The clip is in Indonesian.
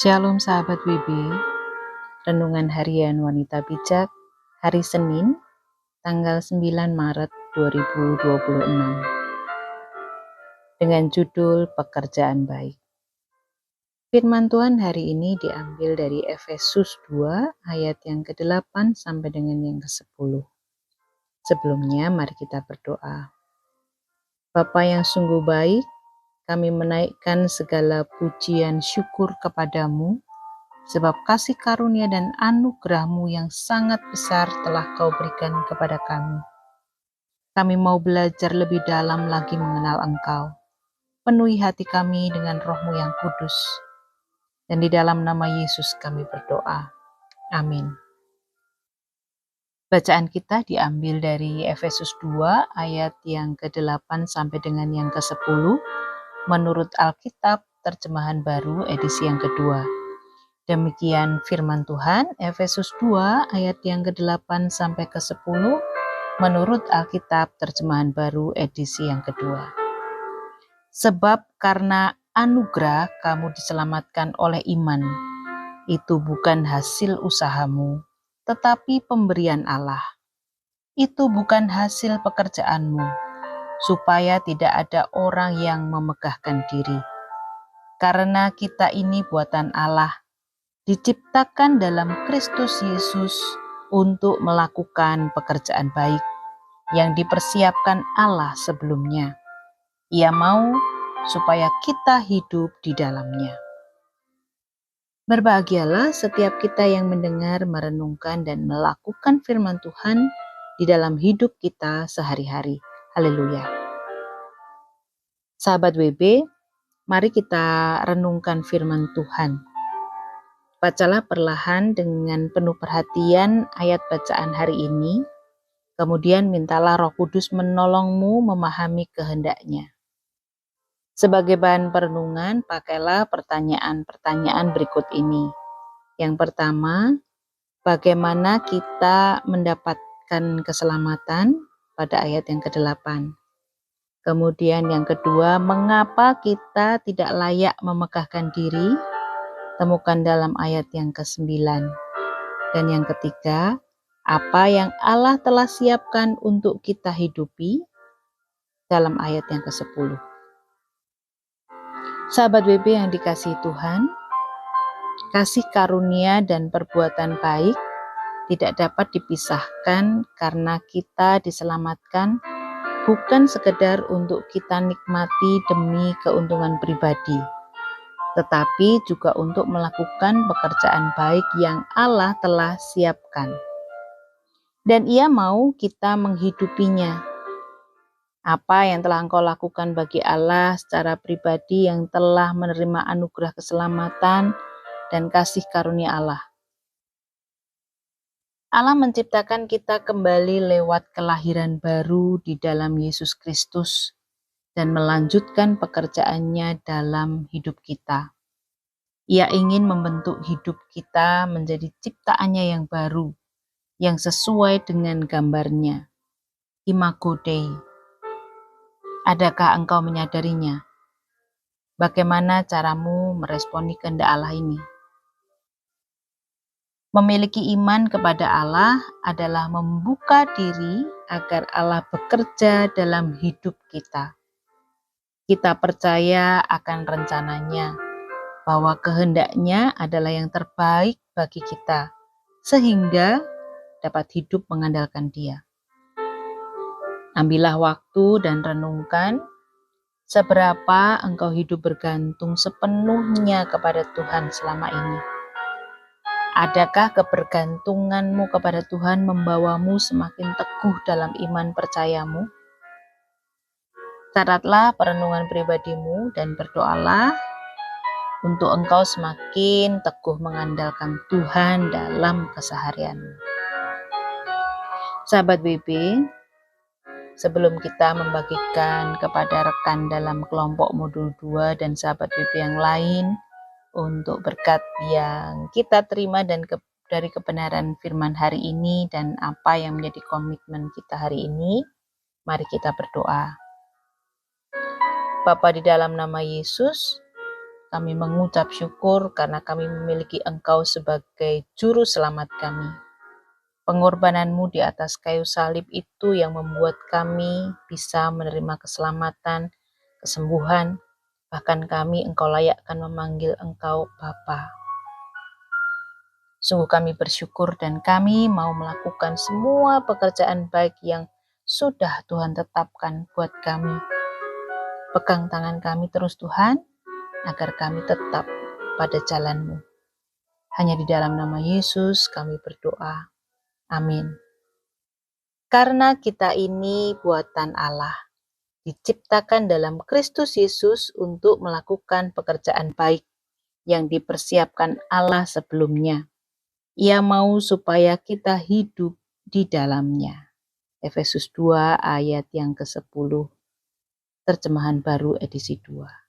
Shalom sahabat WB, Renungan Harian Wanita Bijak, hari Senin, tanggal 9 Maret 2026, dengan judul Pekerjaan Baik. Firman Tuhan hari ini diambil dari Efesus 2 ayat yang ke-8 sampai dengan yang ke-10. Sebelumnya mari kita berdoa. Bapa yang sungguh baik, kami menaikkan segala pujian syukur kepadamu, sebab kasih karunia dan anugerah-Mu yang sangat besar telah Kau berikan kepada kami. Kami mau belajar lebih dalam lagi mengenal Engkau. Penuhi hati kami dengan Roh-Mu yang kudus. Dan di dalam nama Yesus kami berdoa. Amin. Bacaan kita diambil dari Efesus 2 ayat yang ke-8 sampai dengan yang ke-10 menurut Alkitab Terjemahan Baru edisi yang kedua. Demikian firman Tuhan, Efesus 2 ayat yang ke-8 sampai ke-10 menurut Alkitab Terjemahan Baru edisi yang kedua. Sebab karena anugerah kamu diselamatkan oleh iman, itu bukan hasil usahamu, tetapi pemberian Allah. Itu bukan hasil pekerjaanmu, supaya tidak ada orang yang memegahkan diri. Karena kita ini buatan Allah, diciptakan dalam Kristus Yesus untuk melakukan pekerjaan baik yang dipersiapkan Allah sebelumnya. Ia mau supaya kita hidup di dalamnya. Berbahagialah setiap kita yang mendengar, merenungkan, dan melakukan firman Tuhan di dalam hidup kita sehari-hari. Haleluya. Sahabat WB, mari kita renungkan firman Tuhan. Bacalah perlahan dengan penuh perhatian ayat bacaan hari ini, kemudian mintalah Roh Kudus menolongmu memahami kehendaknya. Sebagai bahan perenungan, pakailah pertanyaan-pertanyaan berikut ini. Yang pertama, bagaimana kita mendapatkan keselamatan pada ayat yang ke-8. Kemudian yang kedua, mengapa kita tidak layak memegahkan diri? Temukan dalam ayat yang ke-9. Dan yang ketiga, apa yang Allah telah siapkan untuk kita hidupi? Dalam ayat yang ke-10. Sahabat WB yang dikasihi Tuhan, kasih karunia dan perbuatan baik tidak dapat dipisahkan karena kita diselamatkan bukan sekedar untuk kita nikmati demi keuntungan pribadi, tetapi juga untuk melakukan pekerjaan baik yang Allah telah siapkan. Dan Ia mau kita menghidupinya. Apa yang telah engkau lakukan bagi Allah secara pribadi yang telah menerima anugerah keselamatan dan kasih karunia Allah. Allah menciptakan kita kembali lewat kelahiran baru di dalam Yesus Kristus dan melanjutkan pekerjaannya dalam hidup kita. Ia ingin membentuk hidup kita menjadi ciptaannya yang baru, yang sesuai dengan gambarnya. Imago Dei. Adakah engkau menyadarinya? Bagaimana caramu meresponi kehendak Allah ini? Memiliki iman kepada Allah adalah membuka diri agar Allah bekerja dalam hidup kita. Kita percaya akan rencananya, bahwa kehendaknya adalah yang terbaik bagi kita, sehingga dapat hidup mengandalkan Dia. Ambillah waktu dan renungkan seberapa engkau hidup bergantung sepenuhnya kepada Tuhan selama ini. Adakah kebergantunganmu kepada Tuhan membawamu semakin teguh dalam iman percayamu? Catatlah perenungan pribadimu dan berdoalah untuk engkau semakin teguh mengandalkan Tuhan dalam keseharianmu. Sahabat WB, sebelum kita membagikan kepada rekan dalam kelompok modul 2 dan sahabat WB yang lain untuk berkat yang kita terima dan dari kebenaran firman hari ini dan apa yang menjadi komitmen kita hari ini, mari kita berdoa. Bapa, di dalam nama Yesus, Kami mengucap syukur karena kami memiliki Engkau sebagai juru selamat kami. Pengorbananmu di atas kayu salib itu yang membuat kami bisa menerima keselamatan, kesembuhan, bahkan kami Engkau layakkan memanggil Engkau Bapa. Sungguh kami bersyukur dan kami mau melakukan semua pekerjaan baik yang sudah Tuhan tetapkan buat kami. Pegang tangan kami terus Tuhan, agar kami tetap pada jalan-Mu. Hanya di dalam nama Yesus kami berdoa. Amin. Karena kita ini buatan Allah, diciptakan dalam Kristus Yesus untuk melakukan pekerjaan baik yang dipersiapkan Allah sebelumnya. Ia mau supaya kita hidup di dalamnya. Efesus 2 ayat yang ke-10, terjemahan baru edisi 2.